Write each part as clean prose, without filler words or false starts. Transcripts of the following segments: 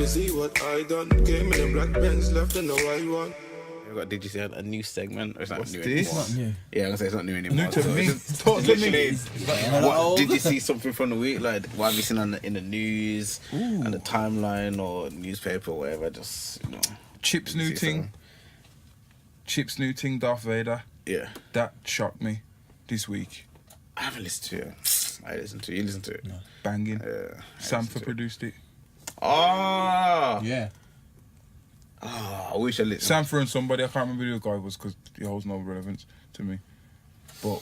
you see what I done? Came in the black Benz, left in the white one. Did you see a new segment? Or it's not What's new this? anymore. It's not new. Yeah, I'm gonna say it's not new anymore. New to me. Talk to me. What, Did you see something from the week? Like, what have you seen in the news and the timeline or newspaper or whatever? Just, you know. Chip's new thing. Chip's new thing, Darth Vader. Yeah. That shocked me this week. I haven't listened to it. I listened to it. You listened to it? No. Banging. Yeah. Samfer produced it. Oh! Yeah. Oh, I wish I listened. Samfer and somebody, I can't remember who the guy was because he holds no relevance to me. But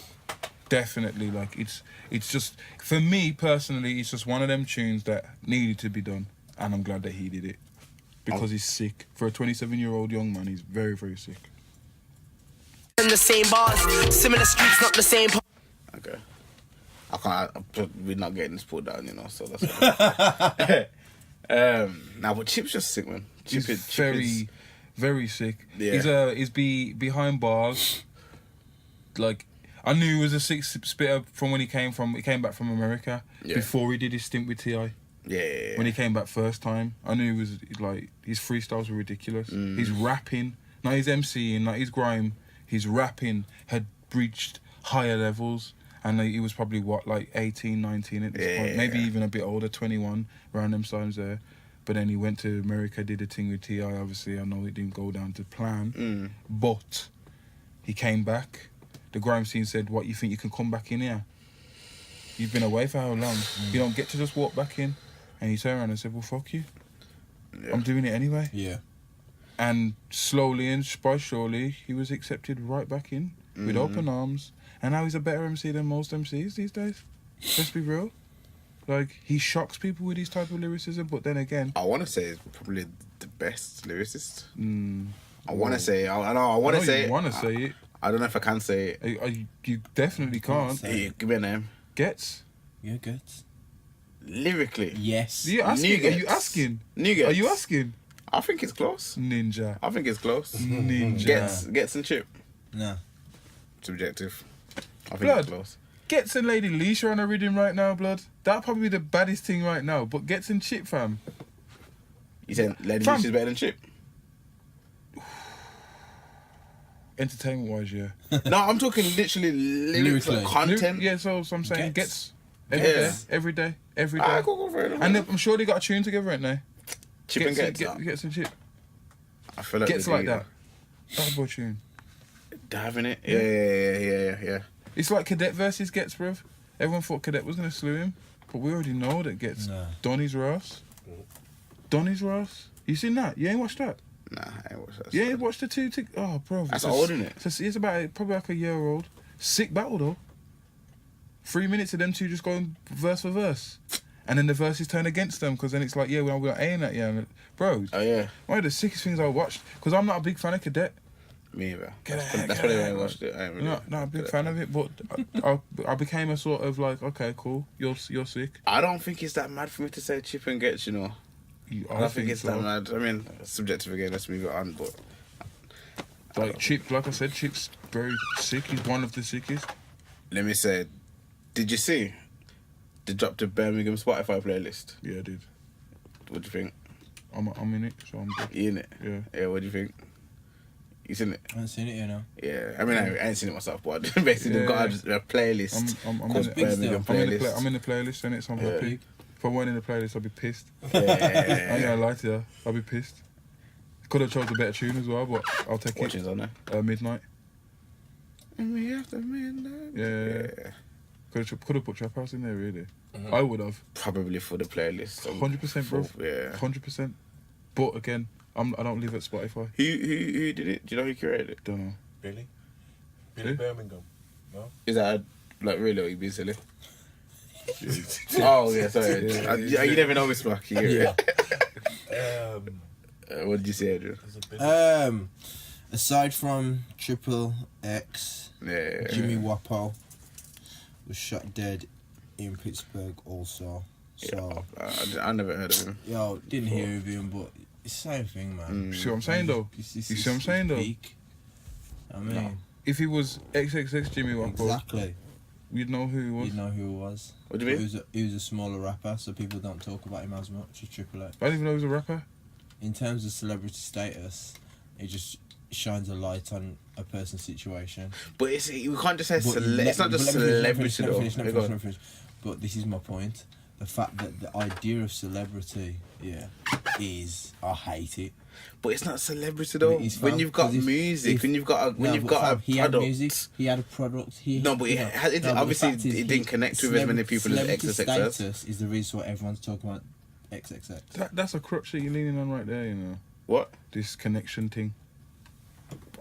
definitely, like, it's just, for me personally, it's just one of them tunes that needed to be done. And I'm glad that he did it. Because he's sick. For a 27-year-old young man, he's very, very sick. In the same bars, similar streets, not the same. Okay. I can't, we're not getting this pulled down, you know, so that's now, but Chip's just sick, man. He's very, very sick. Yeah. He's behind bars. Like, I knew he was a sick spitter from when he came back from America. Yeah. Before he did his stint with T.I. Yeah. When he came back first time, I knew he was, like, his freestyles were ridiculous. His rapping, not his MCing, not his grime, his rapping had reached higher levels. And he was probably, 18, 19 at this point. Maybe even a bit older, 21, around them times there. But then he went to America, did a thing with T.I. Obviously, I know it didn't go down to plan. But he came back. The grime scene said, what, you think you can come back in here? You've been away for how long? You don't get to just walk back in. And he turned around and said, well, fuck you. Yeah. I'm doing it anyway. Yeah. And slowly and by surely, he was accepted right back in with open arms. And now he's a better MC than most MCs these days. Let's be real. Like, he shocks people with his type of lyricism, but then again... I want to say he's probably the best lyricist. I want to say... I want to say it. I don't know if I can say it. You definitely can't. Hey, give me a name. Gets? Yeah, Gets. Lyrically? Yes. Are you asking? New Gets. Are you asking? I think it's close. Ninja. I think it's close. Ninja. Gets and Chip. No. Subjective. I think Blood. it's close. Gets and Lady Leisha on a rhythm right now, blood. That'd probably be the baddest thing right now. But Gets and Chip, fam. You saying Lady Leisha's better than Chip? Entertainment-wise, yeah. No, I'm talking literally lyrics, like content. Yeah, so I'm saying Gets. Every day. Cool, and I'm sure they got a tune together, ain't they? Chip and Gets. Gets and Chip. I feel like Gets like that. Bad boy tune. Having it? Yeah. It's like Cadet versus Gets, bruv. Everyone thought Cadet was going to slew him, but we already know that Gets Donnie's Ross. Donnie's Ross. You seen that? You ain't watched that? Nah, I ain't watched that. You ain't watched the two... Oh, bro. That's old, isn't it? It's about probably like a year old. Sick battle, though. 3 minutes of them two just going verse for verse. And then the verses turn against them, because then it's like, yeah, we're aiming at you. And bro, oh, yeah. One of the sickest things I watched, because I'm not a big fan of Cadet. Me either. That's probably why I watched it. I ain't really not a big fan of it, but I became a sort of like, okay, cool, you're sick. I don't think it's that mad for me to say Chip and Gets, you know. I don't think it's that mad. I mean, subjective again, let's move it on, but... Like Chip, like I said, Chip's very sick. He's one of the sickest. Let me say, did you see? They dropped the Birmingham Spotify playlist. Yeah, I did. What do you think? I'm in it, so I'm good. You in it? Yeah. Yeah, what do you think? You seen it? I haven't seen it, you know. Yeah, I mean, I ain't seen it myself, but basically they've got a playlist called Birmingham Playlist. I'm in the playlist, and so I'm happy. If I weren't in the playlist, I'd be pissed. Yeah. I ain't gonna lie to you, I'd be pissed. Could have chose a better tune as well, but I'll take what tune's on there? Midnight. After midnight. Yeah. Could have put Trap House in there, really. I would have. Probably for the playlist. 100%, bro. Yeah. 100%. But again, I don't live at Spotify. Who did it? Do you know who curated it? Don't know. Really? Billy Birmingham? No? Is that really, or you being silly? Oh yeah, sorry. Yeah. You never know Miss Mark. Yeah. What did you say, Adrian? Aside from Triple X, Jimmy Wapo was shot dead in Pittsburgh also. So I never heard of him. Yo, didn't hear of him, but it's the same thing, man. You see what I'm saying, though? You see what I'm saying, though? Peak. I mean, if he was XXX Jimmy Wapo, exactly. You'd know who he was. You'd know who he was. What do you mean? He was a smaller rapper, so people don't talk about him as much as Triple X. I didn't even know he was a rapper. In terms of celebrity status, it just shines a light on a person's situation. But we can't just say But it's not just celebrity though. Let me finish. But this is my point. The fact that the idea of celebrity, is I hate it. But it's not celebrity though. When you've got music, he had music, he had a product. Obviously it didn't connect with as many people as Celebrity XXX. status is the reason why everyone's talking about XXX. That's a crutch that you're leaning on right there, you know. What? This connection thing.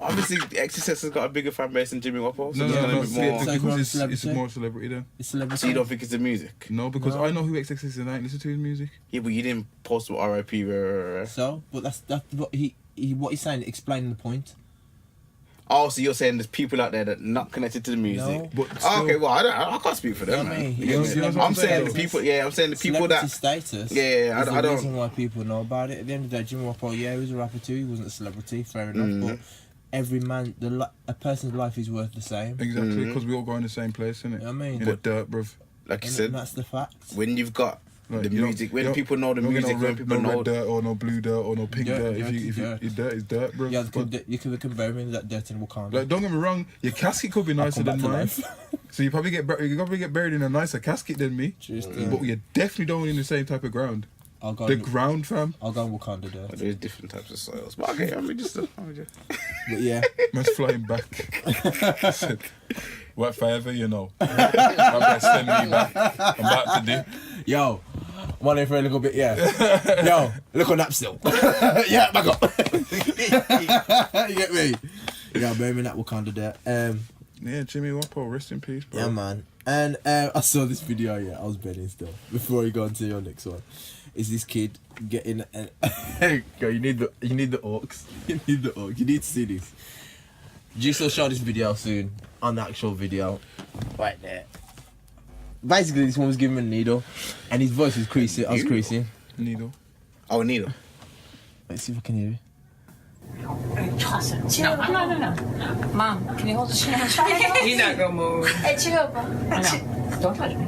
Obviously, XXX has got a bigger fan base than Jimmy Wapo. So No. Because It's more celebrity then. It's celebrity. So you don't think it's the music? No, because I know who XXX is and I ain't listen to his music. Yeah, but you didn't post with RIP. So, but that's what what he's saying. Explaining the point. Oh, so you're saying there's people out there that not connected to the music? No. But Okay, well I can't speak for them, You know what I man. mean? You get me? I'm saying the people. Yeah, I'm saying the people Celebrity that. status. Yeah, is I the don't. reason why people know about it. At the end of the day, Jimmy Wapo, he was a rapper too. He wasn't a celebrity, fair enough. But every man, a person's life is worth the same. exactly, because we all go in the same place, innit? You know what I mean? In the dirt, bruv. Like you And said, that's the fact. when you've got Like, the you don't- music, you when don't- people know the you don't get music, when people no know. red dirt or no blue dirt or no pink Dirt, dirt. dirt If is dirt. your dirt is dirt, bruv. You can bury me that dirt in Wakanda. Like, don't get me wrong, your casket could be nicer come back than to mine. life. So you probably get buried in a nicer casket than me. But you're definitely don't in the same type of ground. I'll go. The ground, fam. I'll go in Wakanda dirt. There's different types of soils. But okay, I mean, But yeah, Man's flying back. Said, whatever, you know. I'm gonna send me back. I'm about to do. yo, one in for a little bit. Yeah, yo, look on that still. Yeah, back up. You get me? Yeah, bury me in that Wakanda dirt. Yeah, Jimmy Wapo, rest in peace, bro. Yeah, man. And I saw this video. Yeah, I was betting still. Before you go on to your next one, is this kid getting? Yo, you need the orcs. You need the orcs. You need to see this. Juice will show this video soon on the actual video, right there. Basically, this one was giving him a needle, and his voice was creasing. I was creasing. Needle. Oh, needle. Let's see if I can hear it. No. Mom, can you hold his hand? He's not gonna move. Hey, chill, bro. I know. Don't touch me.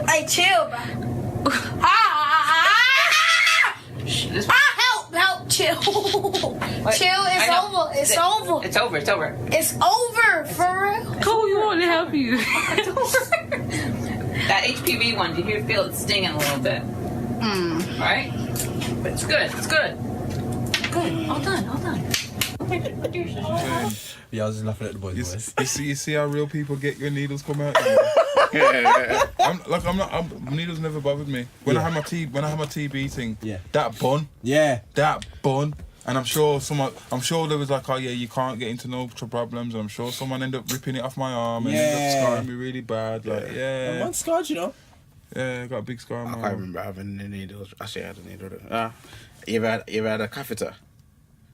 Hey, chill, bro. This Help, chill. Wait, Chill, I it's know. over. It's over. It's over. It's over. It's over, for real. Cool, you want to help you. That HPV one, do you feel it stinging a little bit? Right? But it's good. It's good. Good. All done. Yeah, I was just laughing at the boys' voice. You see how real people get your needles come out? Needles never bothered me. When I had my TB thing, that bun. And I'm sure there was like, oh yeah, you can't get into no problems. And I'm sure someone ended up ripping it off my arm and ended up scarring me really bad. Like, One scarred, you know. Yeah, I got a big scar on my I arm. can't remember having the needles. Actually, I had a needle. You ever had a catheter?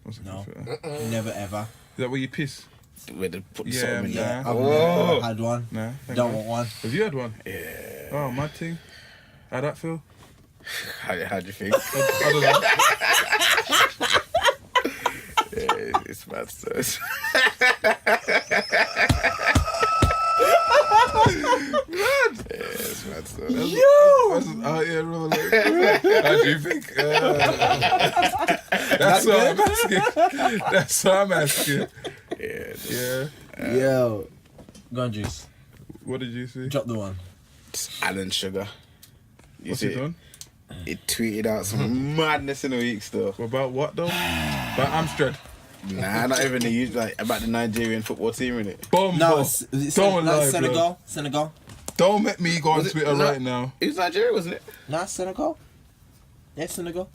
What's a No. catheter? Never ever. Is that where you piss? Where they put Yeah, something in there. nah. I've Oh. never had one. Nah. Don't want one. Have you had one? Yeah. Oh, mad thing. How'd that feel? How do you think? I don't know. Yeah, it's mad stuff. It's mad stuff. Oh yeah, bro. Like, how do you think? That's what I'm asking. That's what I'm asking. Yeah. Yo, go on, Juice. What did you see? Drop the one. It's Alan Sugar. You What's see he done? It tweeted out some madness in the week still. About what though? About Amstrad. Nah, not even the use like about the Nigerian football team innit. Bomb. No, Don't lie, Senegal. blood. Senegal. Don't make me go on Was it- Twitter no. right now. It was Nigeria, wasn't it? Nah, Senegal. Yeah, Senegal.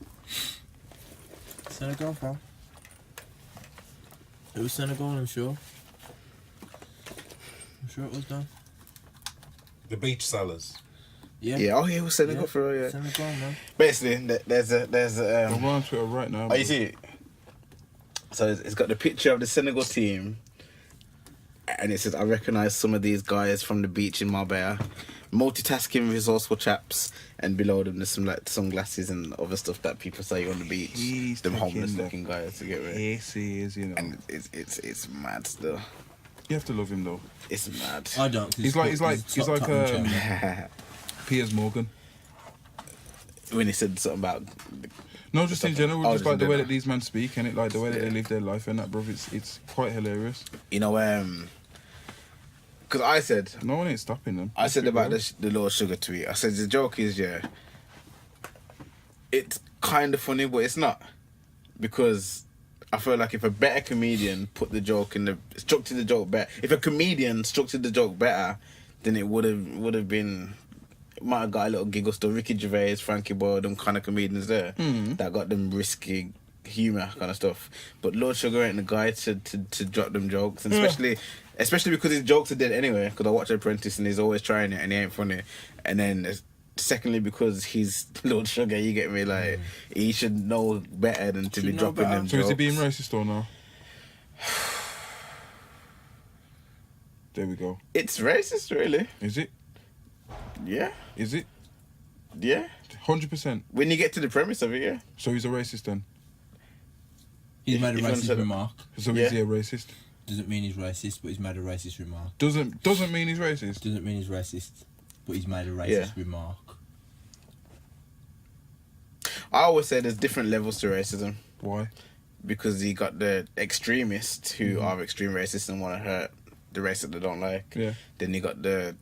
Senegal, bro. It was Senegal, I'm sure. I'm sure it was done. The beach sellers. Yeah. Yeah, oh yeah, it was Senegal for real, yeah. Senegal, man. Basically, there's a I'm on Twitter right now. Oh, you see it? So it's got the picture of the Senegal team, And it says, I recognise some of these guys from the beach in Marbella. Multitasking, resourceful chaps. And below them, there's some like sunglasses and other stuff that people say on the beach. He's Them taking homeless the looking guys to get rid. Yes, he is, you know. And it's mad still. You have to love him though. It's mad. I don't. 'cause He's like Tottenham champion. Piers Morgan. When he said something about... No, just in general, Oh, just just like the in way general. that these men speak and it, like the way that Yeah. they live their life and that, bro. It's quite hilarious. You know, because I said No one ain't stopping them. I said about the Lord Sugar tweet. I said the joke is, yeah, it's kind of funny, but it's not, because I feel like if a better comedian structured the joke better, if a comedian structured the joke better, then it would have been. Might have got a little giggle still. Ricky Gervais, Frankie Boyle, them kind of comedians there that got them risky humour kind of stuff. But Lord Sugar ain't the guy to drop them jokes, and especially because his jokes are dead anyway. Because I watch Apprentice and he's always trying it and he ain't funny. And then secondly, because he's Lord Sugar, you get me, like he should know better than to be know dropping better. them So jokes. is he being racist or no? There we go. It's racist, really. Is it? Yeah, Is it? yeah. 100%. When you get to the premise of it, yeah. So he's a racist then? He's made a if you racist understand- remark. So Yeah. is he a racist? Doesn't mean he's racist, but he's made a racist remark. Doesn't mean he's racist. Doesn't mean he's racist, but he's made a racist Yeah. remark. I always say there's different levels to racism. Why? Because you got the extremists who are extreme racists and want to hurt the race that they don't like. Yeah. Then you got the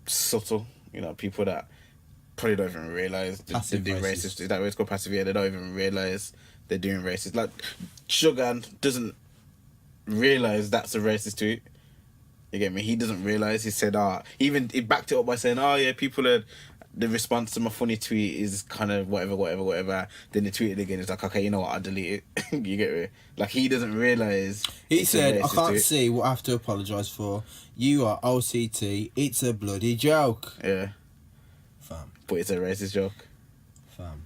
subtle, people that probably don't even realise they're Passive doing racist. racist. Is that what it's called, passive? Yeah, they don't even realise they're doing racist. Like, Sugar doesn't realise that's a racist tweet. You get me? He doesn't realise. He said, he backed it up by saying, yeah, the response to my funny tweet is kind of whatever. Then he tweeted again. It's like, okay, you know what? I'll delete it. You get me? Like, he doesn't realise. He it's a said, I racist can't tweet. see what I have to apologise for. You are OCT. It's a bloody joke. Yeah, Fam. but it's a racist joke. Fam.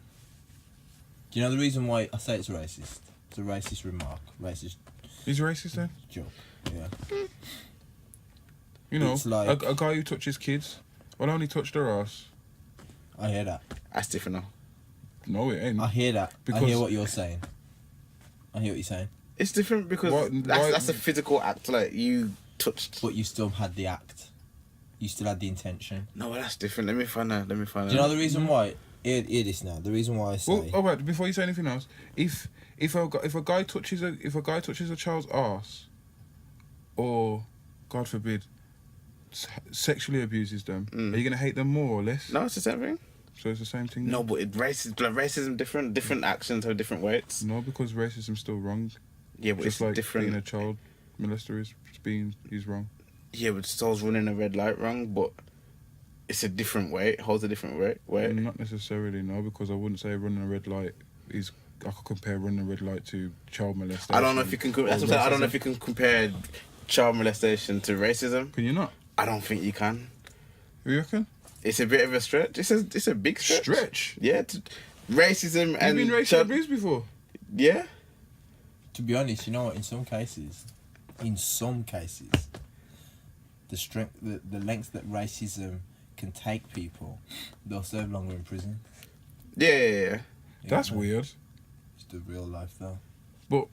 Do you know the reason why I say it's racist? It's a racist remark. Racist He's racist then? joke. Yeah. You know, It's like- a guy who touches kids will only touch their ass. I hear that. That's different now. No, it ain't. I hear that. I Because- hear what you're saying. I hear what you're saying. It's different because Why- that's a physical act. Like, you touched. But you still had the act. You still had the intention. No, that's different. Let me find out. Do you know the reason why? Hear this now. The reason why I say. Well, all right. Before you say anything else, if a guy touches a child's ass, or God forbid, sexually abuses them, are you gonna hate them more or less? No, it's the same thing. So it's the same thing. No, then? but racism different. Different actions have different weights. No, because racism's still wrong. Yeah, but Just it's like different. being a child molester is wrong. Yeah, but Saul's running a red light wrong, but it's a different weight. Holds a different weight. Not necessarily, no, because I wouldn't say running a red light is. I could compare running a red light to child molestation. I don't know if you can. That's what I'm saying. I don't know if you can compare child molestation to racism. Can you not? I don't think you can. You reckon? It's a bit of a stretch. It's a big stretch. Stretch? Yeah. Racism and You've been racially abused before? Yeah. To be honest, you know what? In some cases, the lengths that racism can take people, they'll serve longer in prison. Yeah. That's know? weird. It's the real life, though. But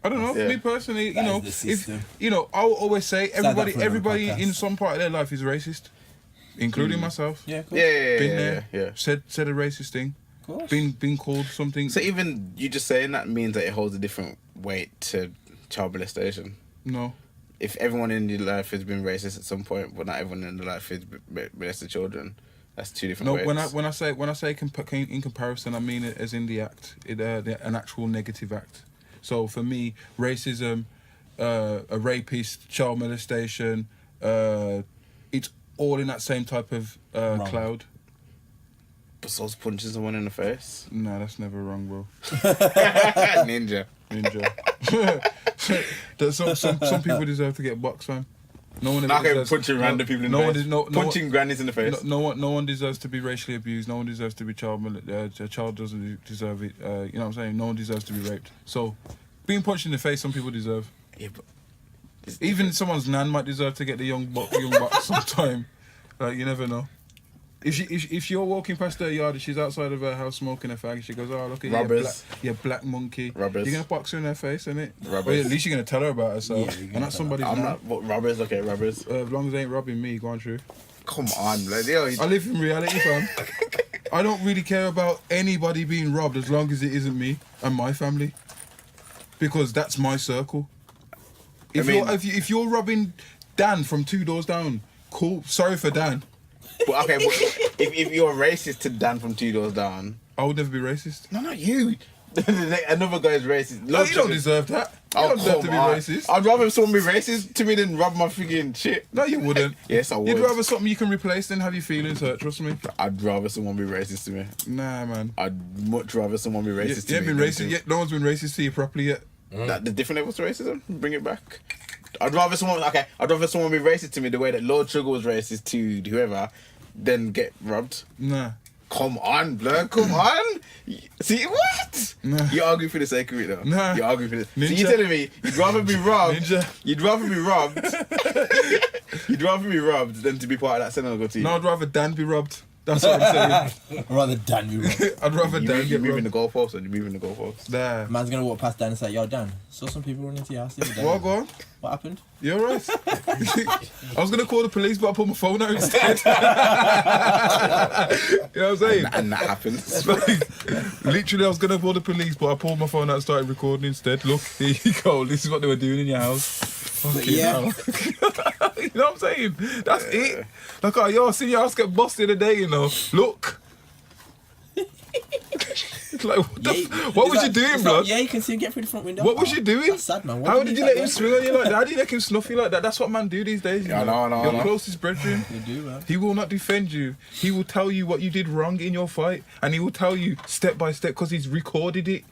I don't know. Yeah. Me personally, That you know, is the system. I'll always say that for another everybody podcast. in some part of their life is racist, including myself. Yeah, cool. Yeah. Been there, Yeah. said a racist thing, Of course. been called something. So even you just saying that means that it holds a different weight to child molestation. No, If everyone in your life has been racist at some point, but not everyone in their life has molested children, that's two different no. weights. When I say in comparison, I mean it as in the act, an actual negative act. So for me, racism, a rapist, child molestation, it's all in that same type of cloud. But Saul's punching someone in the face. No, that's never wrong, bro. Ninja. Some people deserve to get boxed, fam. No one Not deserves, punching random people in the face. Punching grannies in the face. No one deserves to be racially abused. No one deserves to be a child doesn't deserve it. You know what I'm saying? No one deserves to be raped. So, being punched in the face, some people deserve. Yeah, but Even someone's nan might deserve to get the young buck sometime. Like, you never know. If you're walking past her yard and she's outside of her house smoking a fag, she goes, "Oh, look at you, black monkey." Robbers. You're gonna box her in her face, innit? Robbers. Well, at least you're gonna tell her about herself. Yeah, and that's somebody's I'm nan. not. What, robbers? Okay, robbers. As long as they ain't robbing me, go on through. Come on, bloody hell. I live in reality, fam. I don't really care about anybody being robbed as long as it isn't me and my family, because that's my circle. If you're robbing Dan from 2 doors down, cool. Sorry for Dan. But okay, but if you're racist to Dan from 2 doors down, I would never be racist. no, not you. Another guy's racist. No, you don't deserve that. You don't deserve to be racist. I'd rather someone be racist to me than rob my freaking shit. No, you wouldn't. Yes, I would. You'd rather something you can replace than have your feelings hurt. Trust me. I'd rather someone be racist to me. Nah, man. I'd much rather someone be racist to You me. ain't been racist yet. No one's been racist to you properly yet. That the different levels to racism. Bring it back. I'd rather someone be racist to me the way that Lord Sugar was racist to whoever, than get robbed. Nah. Come on, blood. Come on. See what? Nah. You argue for the sake of it, though. Nah. You argue for the. So Ninja. you're telling me you'd rather be robbed? Ninja. You'd rather be robbed. You'd rather be robbed than to be part of that synagogue team. No, I'd rather Dan be robbed. That's what I'm saying. I'd rather Dan be robbed. I'd rather Dan You're get moving robbed. the goalposts, and you're moving the goalposts. There. Man's gonna walk past Dan and say, "Yo, Dan, saw some people running into your house the other day. What, go on? What happened?" You're right. I was going to call the police, but I put my phone out instead. You know what I'm saying? And that happens. Like, literally, I was going to call the police, but I pulled my phone out and started recording instead. Look, here you go. This is what they were doing in your house. Fucking yeah. hell. You know what I'm saying? That's it. Like, oh, yo, I seen your house get busted today, you know. Look. Like, what was you doing, blood? Yeah, you can see him get through the front window. What was you doing? That's sad, man. How did you let him swing on you like that? How did you let him snuff you like that? That's what man do these days. You Yeah, know? I know. Your closest brethren. You do, man. He will not defend you. He will tell you what you did wrong in your fight, and he will tell you step by step because he's recorded it.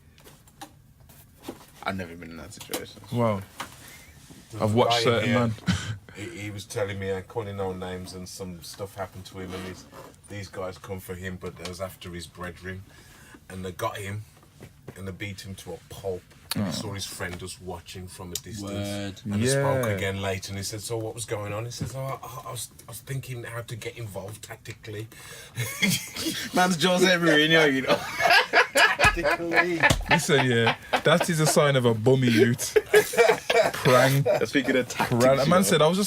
I've never been in that situation. Wow. I've watched certain man. He was telling me, I calling no names, and some stuff happened to him, and these guys come for him, but it was after his brethren, and they got him, and they beat him to a pulp. And he saw his friend just watching from a distance. Word. And he spoke Yeah. again later, and he said, "So what was going on?" He says, "Oh, I was thinking how to get involved tactically." Man's Jose Mourinho, you know. Listen, yeah, that is a sign of a bummy youth. Prang. Speaking of tactics, That man said, I was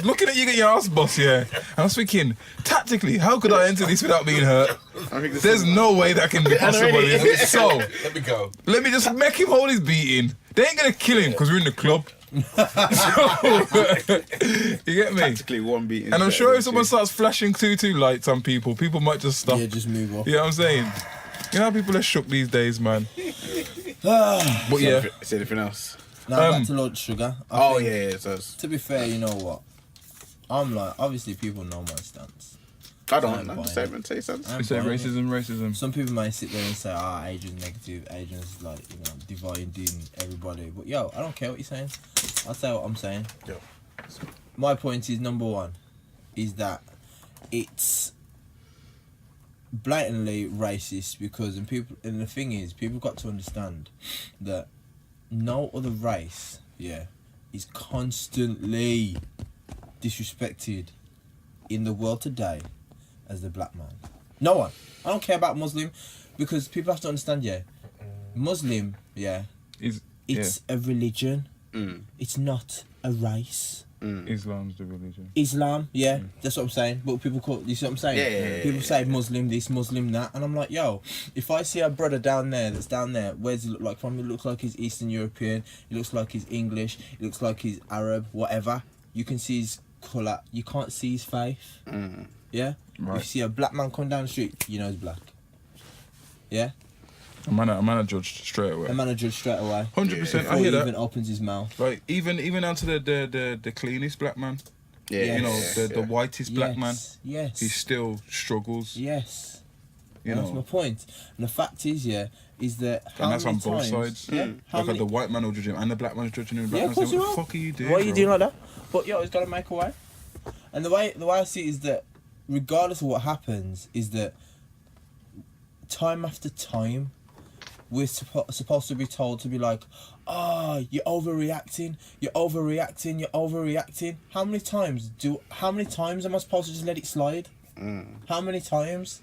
looking at you get your ass boss, yeah. And I was thinking, tactically, how could I enter this without being hurt? There's no way that can be possible. So, Let me go. let me just make him hold his beating. They ain't gonna kill him because we're in the club. You get me? tactically one beating. And I'm sure if someone starts flashing too lights on people might just stop. Yeah, just move off. You know what I'm saying? You know how people are shook these days, man. But yeah, Is there anything else? Now back to Lord Sugar. I Oh think, yeah. So To be fair, you know what? I'm like, obviously people know my stance. I don't I'm know. fine. Say something. I'm we say fine. racism. Some people might sit there and say, Adrian's negative, Adrian's like, you know, dividing everybody. But yo, I don't care what you're saying. I'll say what I'm saying. Yo. My point is, number one, is that it's blatantly racist because, and the thing is, people got to understand that no other race, is constantly disrespected in the world today as the black man. No one. I don't care about Muslim, because people have to understand, Muslim, it's a religion. It's not a race. Islam's the religion. Islam, that's what I'm saying. But people call, you see what I'm saying? Yeah. People say Muslim this, Muslim that, and I'm like, yo, if I see a brother down there, where does he look like from? It looks like he's Eastern European, it looks like he's English, it looks like he's Arab, whatever. You can see his colour, you can't see his faith. Yeah? Right. If you see a black man come down the street, you know he's black. Yeah? A man are judged straight away. A man will judge straight away. 100%. Before I hear he that. even opens his mouth. Like even down to the cleanest black man. Yeah. You know, the whitest black man. Yes. He still struggles. Yes. You That's know. my point. And the fact is, is that how And that's on many both times, sides. Yeah. How Like many, the white man will judge him and the black man's judging him. The black Yeah, man's of course saying, you what the are. fuck are you doing? Why are you bro?" doing like that? But yo, it's got to make a way. And the way I see it is that regardless of what happens, is that time after time, we're supposed to be told to be like, oh, you're overreacting. How many times am I supposed to just let it slide? How many times?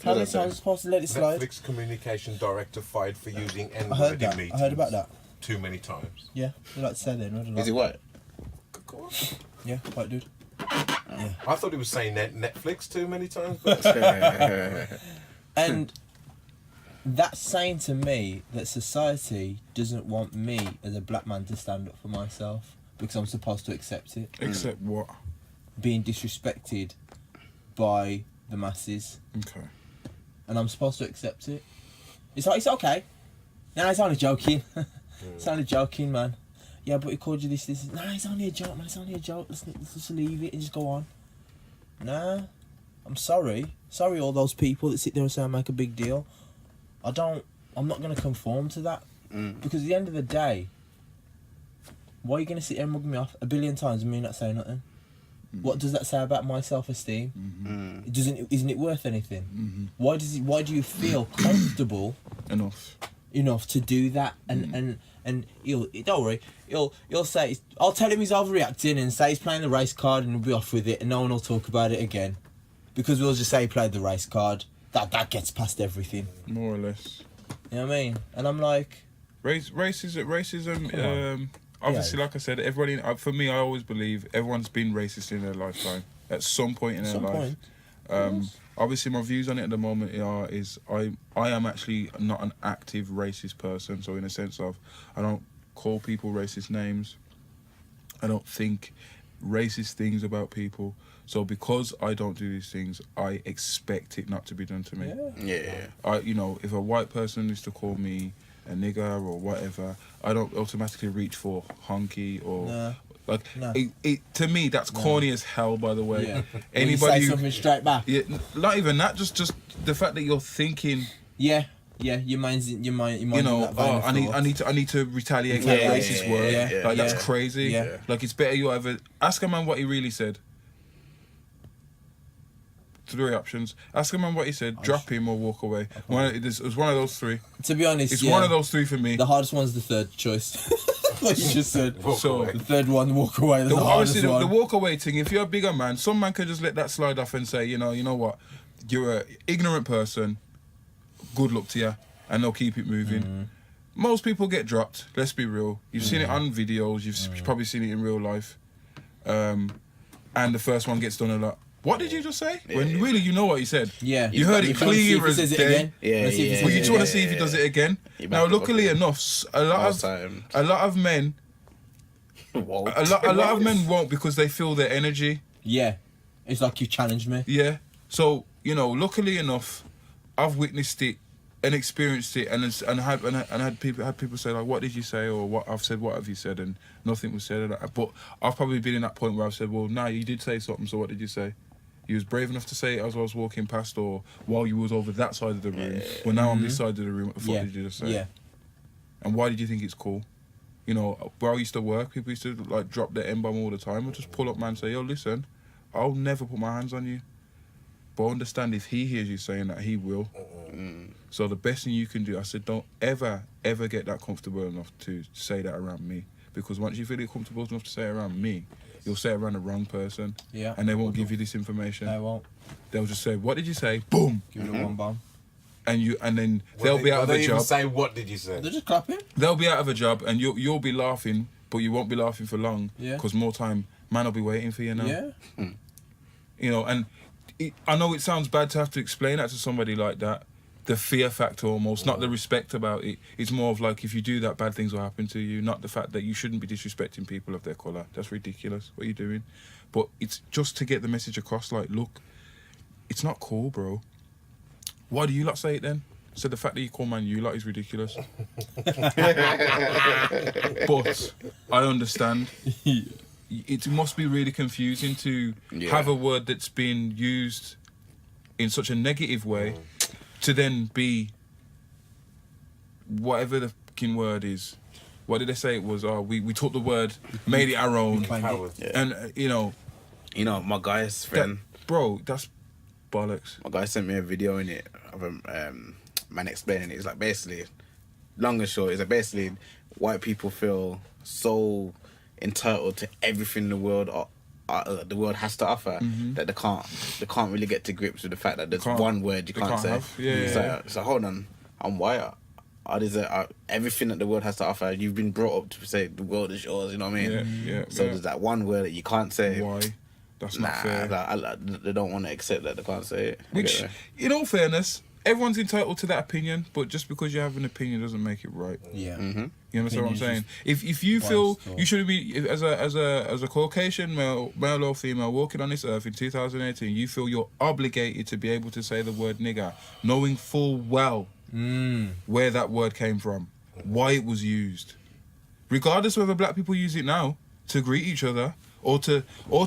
How many times am I supposed to let it slide? Netflix communication director fired for using I heard N-word in that. meetings. I heard about that. Too many times. Yeah, I like to say then. Is it white? Yeah, white dude. I thought he was saying Netflix too many times. But And that's saying to me that society doesn't want me as a black man to stand up for myself because I'm supposed to accept it. Except what? Being disrespected by the masses. Okay. And I'm supposed to accept it. It's like, it's okay. Nah, it's only joking. It's only joking, man. Yeah, but he called you this. Nah, it's only a joke, man. It's only a joke. Let's just leave it and just go on. Nah, I'm sorry. Sorry, all those people that sit there and say I make a big deal. I'm not going to conform to that. Because at the end of the day, why are you going to sit there and mug me off a billion times and me not say nothing? What does that say about my self-esteem? Isn't it worth anything? Why do you feel comfortable enough to do that? And don't worry, he'll say, I'll tell him he's overreacting and say he's playing the race card and we'll be off with it and no one will talk about it again. Because we'll just say he played the race card. That gets past everything. More or less. You know what I mean? And I'm like... Racism, obviously, like I said, everybody, for me, I always believe everyone's been racist in their lifetime. At some point in their life. Obviously, my views on it at the moment is I am actually not an active racist person. So in a sense of, I don't call people racist names. I don't think racist things about people. So because I don't do these things, I expect it not to be done to me. Yeah. If a white person is to call me a nigger or whatever, I don't automatically reach for honky or to me that's corny as hell, by the way. Yeah. Anybody you say something straight back. Yeah, not even that, just the fact that you're thinking your mind's I need to retaliate for a racist word. That's crazy. Yeah. Like, it's better you ever ask a man what he really said. 3 options. Ask a man what he said, drop him or walk away. It was one of those 3. To be honest, it's one of those 3 for me. The hardest one's the third choice. Like you just said. So the third one, walk away. The hardest one. The walk away thing, if you're a bigger man, some man could just let that slide off and say, you know what, you're an ignorant person, good luck to you, and they'll keep it moving. Most people get dropped, let's be real. You've seen it on videos, you've probably seen it in real life. And the first one gets done a lot. What did you just say? When really you know what he said. Yeah. You heard it clear as day. Yeah. Well, you just want to see if he does it again. Now, luckily enough, a lot of men won't. A lot of men won't because they feel their energy. Yeah. It's like you challenged me. Yeah. So, luckily enough, I've witnessed it and experienced it and had people say, like, what did you say? Or what I've said, what have you said? And nothing was said. But I've probably been in that point where I've said, well, nah, you did say something, so what did you say? You was brave enough to say it as I was walking past, or while you was over that side of the room. Well, now I'm this side of the room. What the fuck did you just say? Yeah. And why did you think it's cool? Where I used to work, people used to like drop their M-bomb all the time. I'd just pull up, man, and say, yo, listen, I'll never put my hands on you. But I understand if he hears you saying that, he will. So the best thing you can do, I said, don't ever get that comfortable enough to say that around me. Because once you feel comfortable enough to say it around me, you'll say it around the wrong person. Yeah. And they won't give you this information. They won't. They'll just say, what did you say? Boom. Give it a one bomb. And then they'll be out of a job. Even say, what did you say? They're just clapping. They'll be out of a job and you'll be laughing, but you won't be laughing for long. Yeah. Because more time, man will be waiting for you now. Yeah. And I know it sounds bad to have to explain that to somebody like that. The fear factor almost, not the respect about it. It's more of like, if you do that, bad things will happen to you, not the fact that you shouldn't be disrespecting people of their colour. That's ridiculous. What are you doing? But it's just to get the message across, like, look, it's not cool, bro. Why do you lot say it then? So the fact that you call man you lot is ridiculous. But I understand. It must be really confusing to have a word that's been used in such a negative way to then be whatever the fucking word is. What did they say it was? Oh, we took the word, made it our own. And, my guy's friend. Bro, that's bollocks. My guy sent me a video in it of a man explaining it. It's like, basically, long and short is that basically white people feel so entitled to everything the world has to offer that they can't really get to grips with the fact that there's one word you can't say. So hold on, I'm white. Everything that the world has to offer, you've been brought up to say the world is yours. You know what I mean? So there's that one word that you can't say. Why? That's not fair. They don't want to accept that they can't say it. Which, in all fairness, everyone's entitled to that opinion, but just because you have an opinion doesn't make it right. Yeah. You understand what I'm saying? If you feel you shouldn't be as a Caucasian male or female walking on this earth in 2018, you feel you're obligated to be able to say the word nigger, knowing full well where that word came from, why it was used, regardless of whether black people use it now to greet each other or to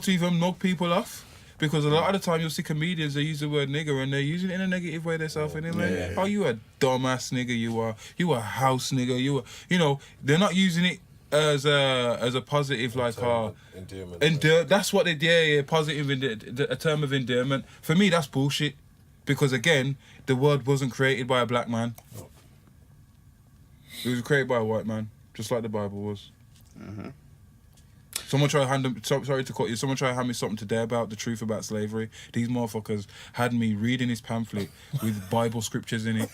even knock people off. Because a lot of the time you'll see comedians, they use the word nigger and they're using it in a negative way themselves anyway. Oh, you a dumbass nigger, you a house nigger, you know, they're not using it as a positive endearment. That's what they positive a term of endearment. For me, that's bullshit. Because again, the word wasn't created by a black man. It was created by a white man, just like the Bible was. Someone tried to hand me something today about the truth about slavery. These motherfuckers had me reading his pamphlet with Bible scriptures in it.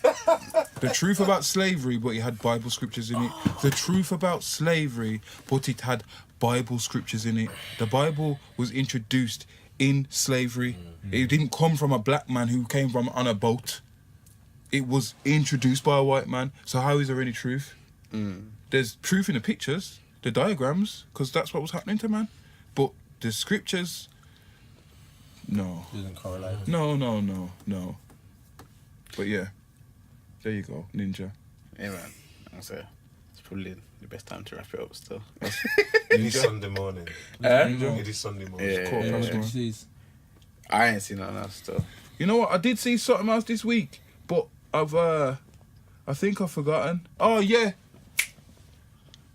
The truth about slavery, but it had Bible scriptures in it. The truth about slavery, but it had Bible scriptures in it. The Bible was introduced in slavery. It didn't come from a black man who came from on a boat. It was introduced by a white man. So how is there any truth? There's truth in the pictures, the diagrams, because that's what was happening to man. But the scriptures, no. Doesn't correlate. No. But yeah, there you go, Ninja. Yeah, man. It's probably the best time to wrap it up still. It is Sunday morning. It is Sunday morning. Yeah. I ain't seen nothing else still. You know what? I did see something else this week, but I think I've forgotten. Oh yeah.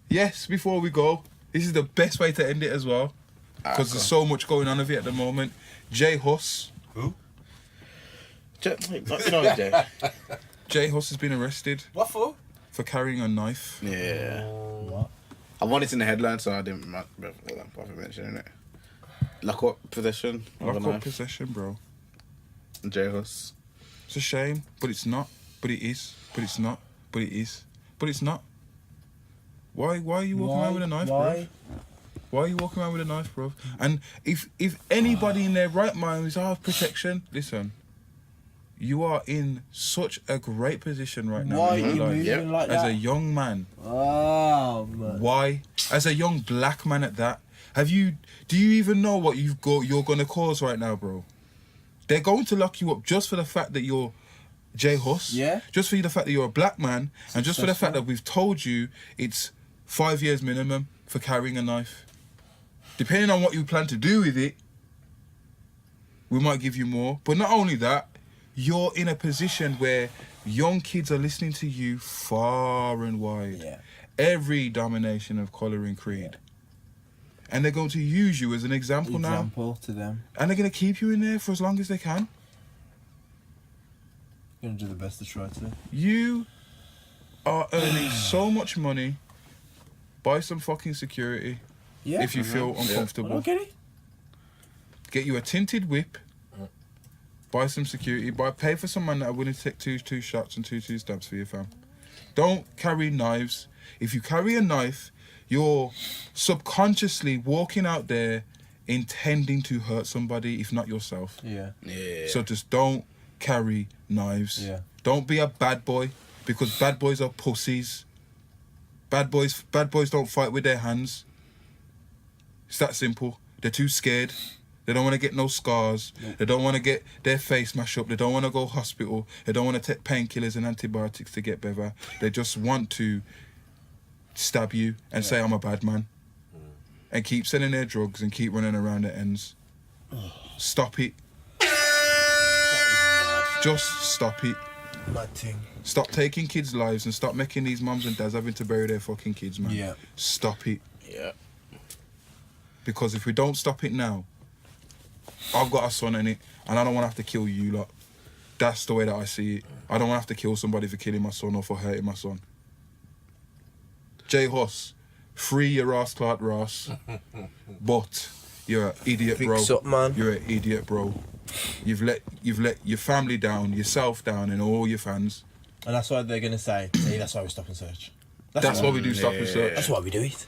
Yes, before we go, this is the best way to end it as well. Because there's so much going on of it at the moment. Jay Huss. Who? Jay. Jay Huss has been arrested. What for? For carrying a knife. Yeah. What? I wanted it in the headline, so I didn't bother mentioning it. Lock-up possession. Lock-up possession, bro. Jay Huss. It's a shame, but it's not. But it is. But it's not. But it is. But it's not. Why are you walking around with a knife, bro? Why are you walking around with a knife, bro? And if anybody in their right mind is out of protection, listen, you are in such a great position right now. Why are you moving like that? As a young man. Oh, man. Why? As a young black man at that. Do you even know what you're going to cause right now, bro? They're going to lock you up just for the fact that you're Jay Huss. Yeah. Just for the fact that you're a black man. And just for the fact that we've told you it's 5 years minimum for carrying a knife. Depending on what you plan to do with it, we might give you more. But not only that, you're in a position where young kids are listening to you far and wide. Yeah. Every domination of colour and creed. Yeah. And they're going to use you as an example now. Example to them. And they're going to keep you in there for as long as they can. Going to do the best to try to. You are earning so much money. Buy some fucking security. Yeah. If you feel uncomfortable. I don't get it. Get you a tinted whip. Buy some security. Pay for some man that are willing to take two shots and two stabs for your fam. Don't carry knives. If you carry a knife, you're subconsciously walking out there intending to hurt somebody, if not yourself. Yeah. So just don't carry knives. Yeah. Don't be a bad boy, because bad boys are pussies. Bad boys don't fight with their hands. It's that simple. They're too scared. They don't want to get no scars. Nope. They don't want to get their face mashed up. They don't want to go hospital. They don't want to take painkillers and antibiotics to get better. They just want to stab you and say, I'm a bad man. And keep selling their drugs and keep running around their ends. Stop it. Just stop it. Mad thing. Stop taking kids' lives and stop making these mums and dads having to bury their fucking kids, man. Yeah. Stop it. Yeah. Because if we don't stop it now, I've got a son in it, and I don't want to have to kill you lot. That's the way that I see it. I don't want to have to kill somebody for killing my son or for hurting my son. J Hoss, free your ass, Clark Ross, but you're an idiot, bro. Fix up, man. You're an idiot, bro. You've let your family down, yourself down, and all your fans. And that's why they're gonna say, "Hey, that's why we stop and search." That's why we do stop and search. That's why we do it.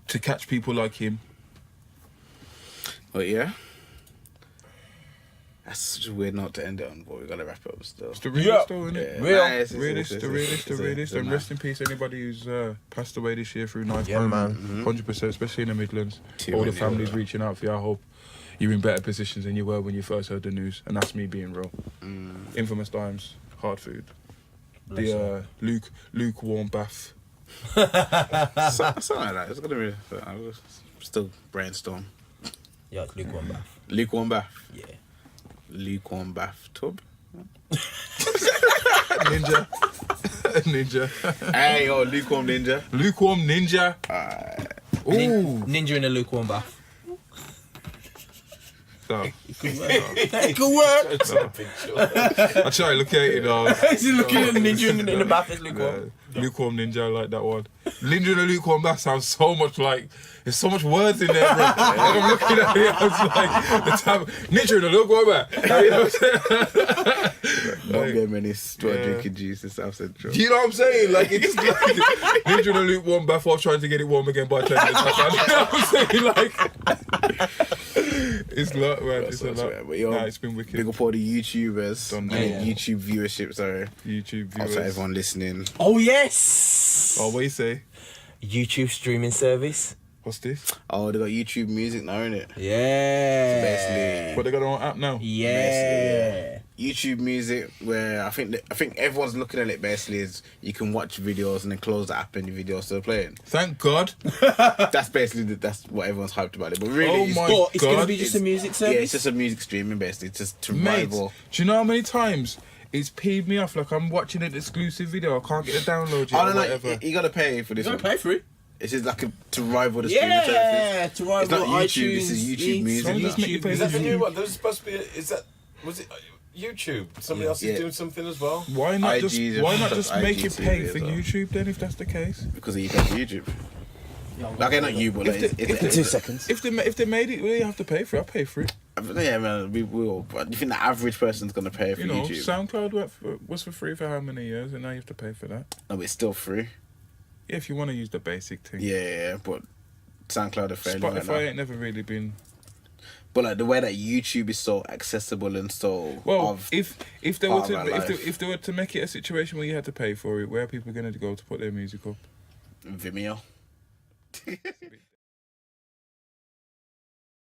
To catch people like him. But yeah. That's such a weird note to end it on, but we gotta wrap it up still. It's the realest, though, isn't it? Real. The realest. And rest in peace, anybody who's passed away this year through knife crime. man. 100%, especially in the Midlands. Too All the many, families yeah. reaching out for you. I hope you're in better positions than you were when you first heard the news. And that's me being real. Infamous Dimez, Hardfood. The lukewarm bath. Something like that. It's gonna be. I was still brainstorm. Yeah, lukewarm bath. Lukewarm bath. Yeah. Lukewarm bath tub. Ninja. Hey, yo, lukewarm ninja. Lukewarm ninja. Ooh. Ninja in a lukewarm bath. So, It could work. I try to look at it, though. He's looking at the ninja in the bath. It's lukewarm. Lukewarm ninja, I like that one. Ninja in a lukewarm bath sounds so much like there's so much words in there, bro. Like I'm looking at it, I was like, the time ninja in a lukewarm bath. You know what I'm saying? Not get many drinking juice in South Central. Do you know what I'm saying? Like it's like ninja in a lukewarm bath while trying to get it warm again by 10 minutes. You know what I'm saying? Like it's a lot, man. It's a lot. But yo, Nah, it's been wicked. Big up all the YouTubers. Done that. and YouTube viewership, sorry. YouTube Also viewers. everyone listening. Oh yes. Oh, what you say? YouTube streaming service. What's this? Oh, they got YouTube music now, innit? Yeah. Basically, But they got their own app now. Yeah. YouTube music, where I think everyone's looking at it basically is you can watch videos and then close the app and the video's still playing. Thank God. That's basically that's what everyone's hyped about it. But really, Oh it's, my But it's gonna God. be just a music service. yeah, it's just a music streaming basically, just to Mate, rival. do you know how many times it's peed me off? Like I'm watching an exclusive video, I can't get the download yet Oh or no, whatever. you gotta pay for this. You One. gotta pay for it. It's just like to rival the streaming services. Yeah, to rival It's not YouTube, iTunes. this is YouTube music. Someone just make you pay Is that the for new YouTube. one? There's supposed to be. Was it YouTube? Somebody else is Yeah. doing something as well. Why not just IG, make you pay IGTV for as well. YouTube then if that's the case? Because you pay for YouTube. Like not you, but like it's 2 seconds. If they made it, well, you have to pay for it. I'll pay for it. yeah, man, we will. But you think the average person's gonna pay for You know, YouTube? SoundCloud was for free for how many years, and now you have to pay for that. No, but it's still free. Yeah, if you want to use the basic thing. Yeah, but SoundCloud are failing right now. Spotify ain't never really been. But like the way that YouTube is so accessible and so Well, of if they were part of our life. if they were to make it a situation where you had to pay for it, where are people going to go to put their music up? Vimeo.